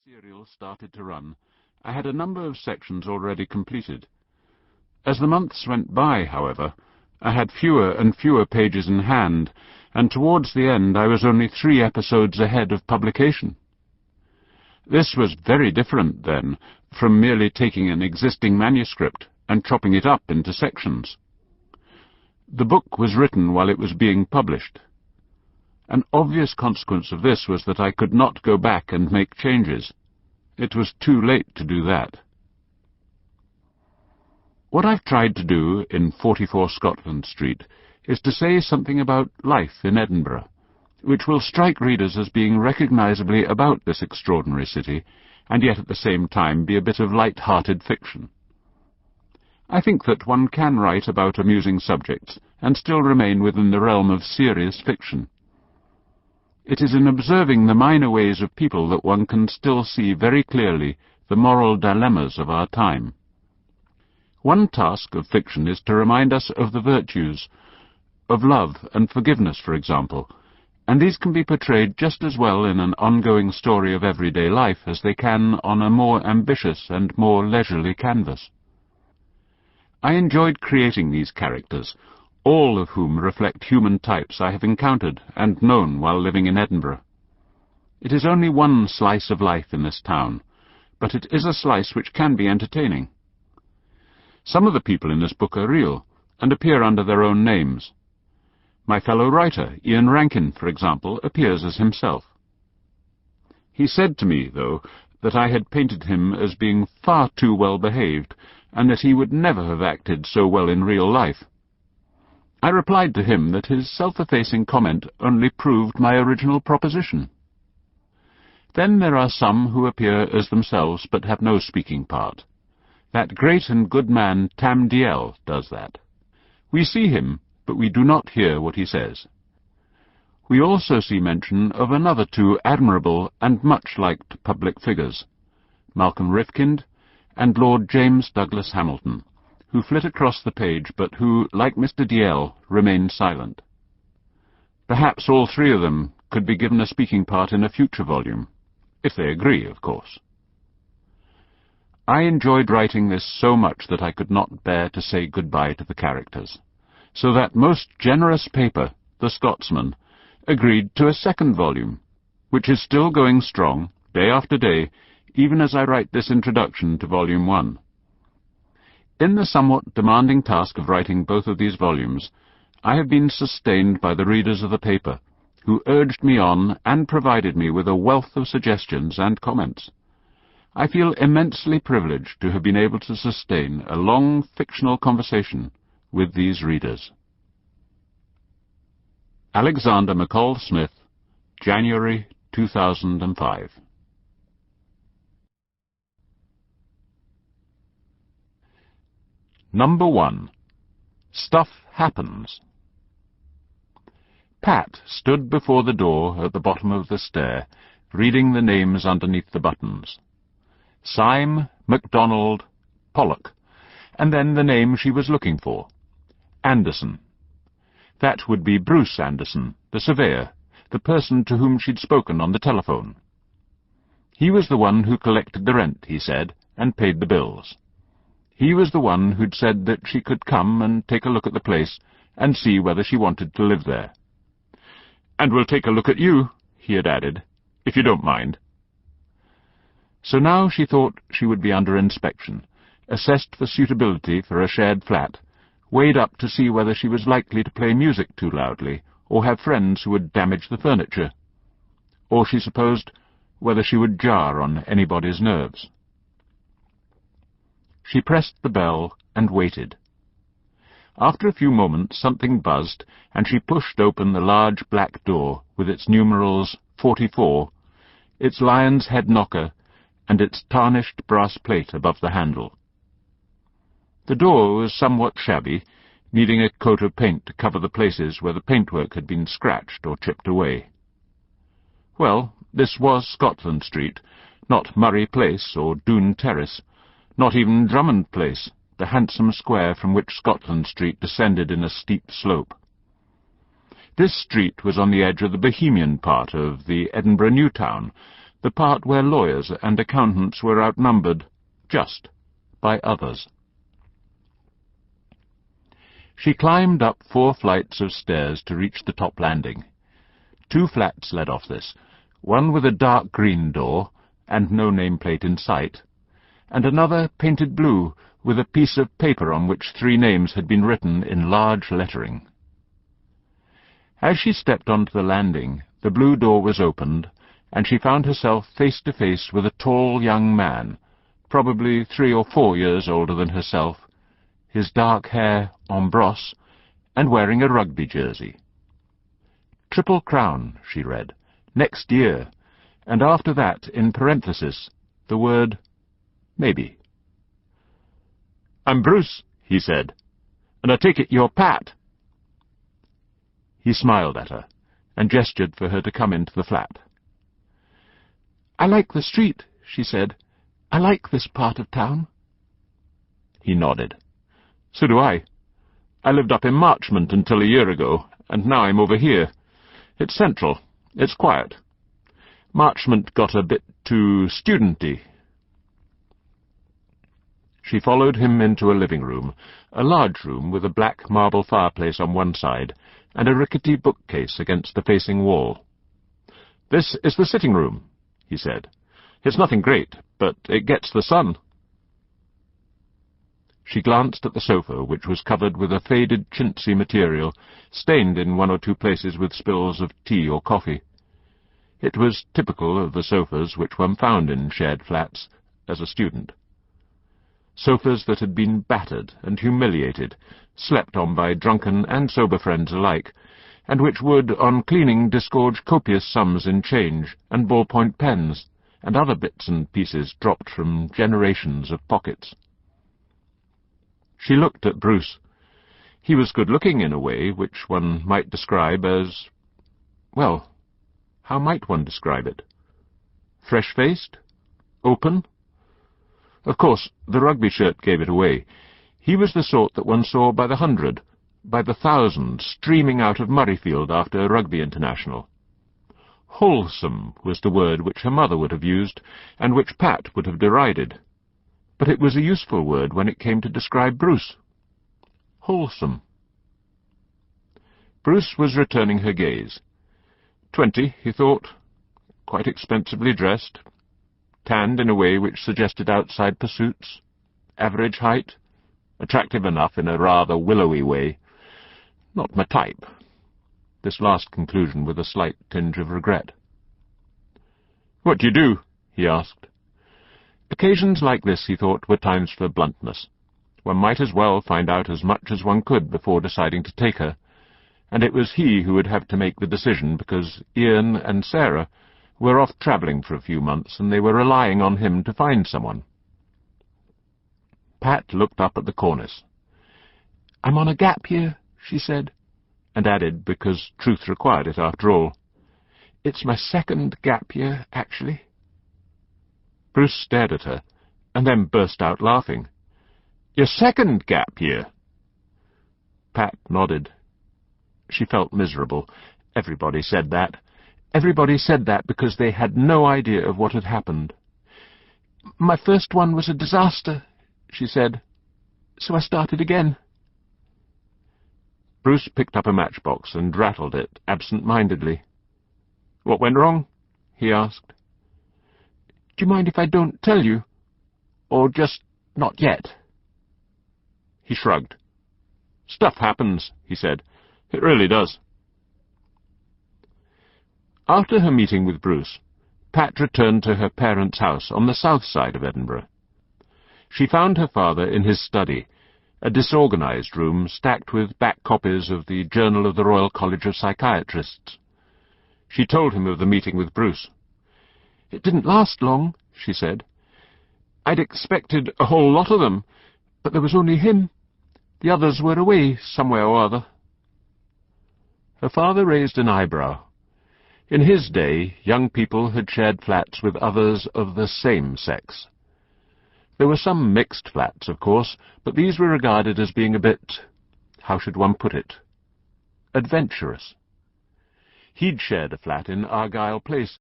serial started to run, I had a number of sections already completed. As the months went by, however, I had fewer and fewer pages in hand, and towards the end I was only 3 episodes ahead of publication. This was very different, then, from merely taking an existing manuscript and chopping it up into sections. The book was written while it was being published. An obvious consequence of this was that I could not go back and make changes. It was too late to do that. What I've tried to do in 44 Scotland Street is to say something about life in Edinburgh, which will strike readers as being recognisably about this extraordinary city, and yet at the same time be a bit of light-hearted fiction. I think that one can write about amusing subjects and still remain within the realm of serious fiction. It is in observing the minor ways of people that one can still see very clearly the moral dilemmas of our time. One task of fiction is to remind us of the virtues, of love and forgiveness, for example, and these can be portrayed just as well in an ongoing story of everyday life as they can on a more ambitious and more leisurely canvas. I enjoyed creating these characters, all of whom reflect human types I have encountered and known while living in Edinburgh. It is only one slice of life in this town, but it is a slice which can be entertaining. Some of the people in this book are real, and appear under their own names. My fellow writer, Ian Rankin, for example, appears as himself. He said to me, though, that I had painted him as being far too well behaved, and that he would never have acted so well in real life. I replied to him that his self-effacing comment only proved my original proposition. Then there are some who appear as themselves but have no speaking part. That great and good man Tam Dael does that. We see him, but we do not hear what he says. We also see mention of another 2 admirable and much-liked public figures, Malcolm Rifkind and Lord James Douglas Hamilton, who flit across the page, but who, like Mr. Dael, remain silent. Perhaps all 3 of them could be given a speaking part in a future volume, if they agree, of course. I enjoyed writing this so much that I could not bear to say goodbye to the characters, so that most generous paper, the Scotsman, agreed to a 2nd volume, which is still going strong, day after day, even as I write this introduction to Volume 1. In the somewhat demanding task of writing both of these volumes, I have been sustained by the readers of the paper, who urged me on and provided me with a wealth of suggestions and comments. I feel immensely privileged to have been able to sustain a long fictional conversation with these readers. Alexander McCall Smith, January 2005. Number 1. Stuff Happens. Pat stood before the door at the bottom of the stair, reading the names underneath the buttons. Syme, MacDonald, Pollock, and then the name she was looking for, Anderson. That would be Bruce Anderson, the surveyor, the person to whom she'd spoken on the telephone. He was the one who collected the rent, he said, and paid the bills. He was the one who'd said that she could come and take a look at the place and see whether she wanted to live there. "And we'll take a look at you," he had added, "if you don't mind." So now she thought she would be under inspection, assessed for suitability for a shared flat, weighed up to see whether she was likely to play music too loudly, or have friends who would damage the furniture, or, she supposed, whether she would jar on anybody's nerves. She pressed the bell and waited. After a few moments something buzzed, and she pushed open the large black door with its numerals 44, its lion's head knocker, and its tarnished brass plate above the handle. The door was somewhat shabby, needing a coat of paint to cover the places where the paintwork had been scratched or chipped away. Well, this was Scotland Street, not Murray Place or Doon Terrace, not even Drummond Place, the handsome square from which Scotland Street descended in a steep slope. This street was on the edge of the Bohemian part of the Edinburgh New Town, the part where lawyers and accountants were outnumbered, just, by others. She climbed up 4 flights of stairs to reach the top landing. 2 flats led off this, one with a dark green door, and no nameplate in sight, and another painted blue, with a piece of paper on which 3 names had been written in large lettering. As she stepped onto the landing, the blue door was opened, and she found herself face to face with a tall young man, probably 3 or 4 years older than herself, his dark hair en brosse, and wearing a rugby jersey. "Triple Crown," she read, "next year," and after that, in parenthesis, the word maybe. "I'm Bruce," he said, "and I take it you're Pat." He smiled at her, and gestured for her to come into the flat. "I like the street," she said. "I like this part of town." He nodded. "So do I. I lived up in Marchmont until a year ago, and now I'm over here. It's central. It's quiet. Marchmont got a bit too studenty." She followed him into a living room, a large room with a black marble fireplace on one side, and a rickety bookcase against the facing wall. "This is the sitting room," he said. "It's nothing great, but it gets the sun." She glanced at the sofa, which was covered with a faded chintzy material, stained in 1 or 2 places with spills of tea or coffee. It was typical of the sofas which one found in shared flats as a student. Sofas that had been battered and humiliated, slept on by drunken and sober friends alike, and which would, on cleaning, disgorge copious sums in change and ballpoint pens, and other bits and pieces dropped from generations of pockets. She looked at Bruce. He was good-looking in a way which one might describe as... well, how might one describe it? Fresh-faced? Open? Of course, the rugby shirt gave it away. He was the sort that one saw by the 100, by the 1,000, streaming out of Murrayfield after a rugby international. Wholesome was the word which her mother would have used, and which Pat would have derided. But it was a useful word when it came to describe Bruce. Wholesome. Bruce was returning her gaze. 20, he thought, quite expensively dressed, tanned in a way which suggested outside pursuits, average height, attractive enough in a rather willowy way. Not my type. This last conclusion with a slight tinge of regret. "What do you do?" he asked. Occasions like this, he thought, were times for bluntness. One might as well find out as much as one could before deciding to take her, and it was he who would have to make the decision, because Ian and Sarah were off travelling for a few months, and they were relying on him to find someone. Pat looked up at the cornice. "I'm on a gap year," she said, and added, because truth required it after all, "It's my 2nd gap year, actually." Bruce stared at her, and then burst out laughing. "Your 2nd gap year?" Pat nodded. She felt miserable. Everybody said that. Everybody said that because they had no idea of what had happened. "My first one was a disaster," she said, "so I started again." Bruce picked up a matchbox and rattled it absent-mindedly. "What went wrong?" he asked. "Do you mind if I don't tell you? Or just not yet?" He shrugged. "Stuff happens," he said. "It really does." After her meeting with Bruce, Pat returned to her parents' house on the south side of Edinburgh. She found her father in his study, a disorganized room stacked with back copies of the Journal of the Royal College of Psychiatrists. She told him of the meeting with Bruce. "It didn't last long," she said. "I'd expected a whole lot of them, but there was only him. The others were away somewhere or other." Her father raised an eyebrow. In his day, young people had shared flats with others of the same sex. There were some mixed flats, of course, but these were regarded as being a bit, how should one put it, adventurous. He'd shared a flat in Argyle Place,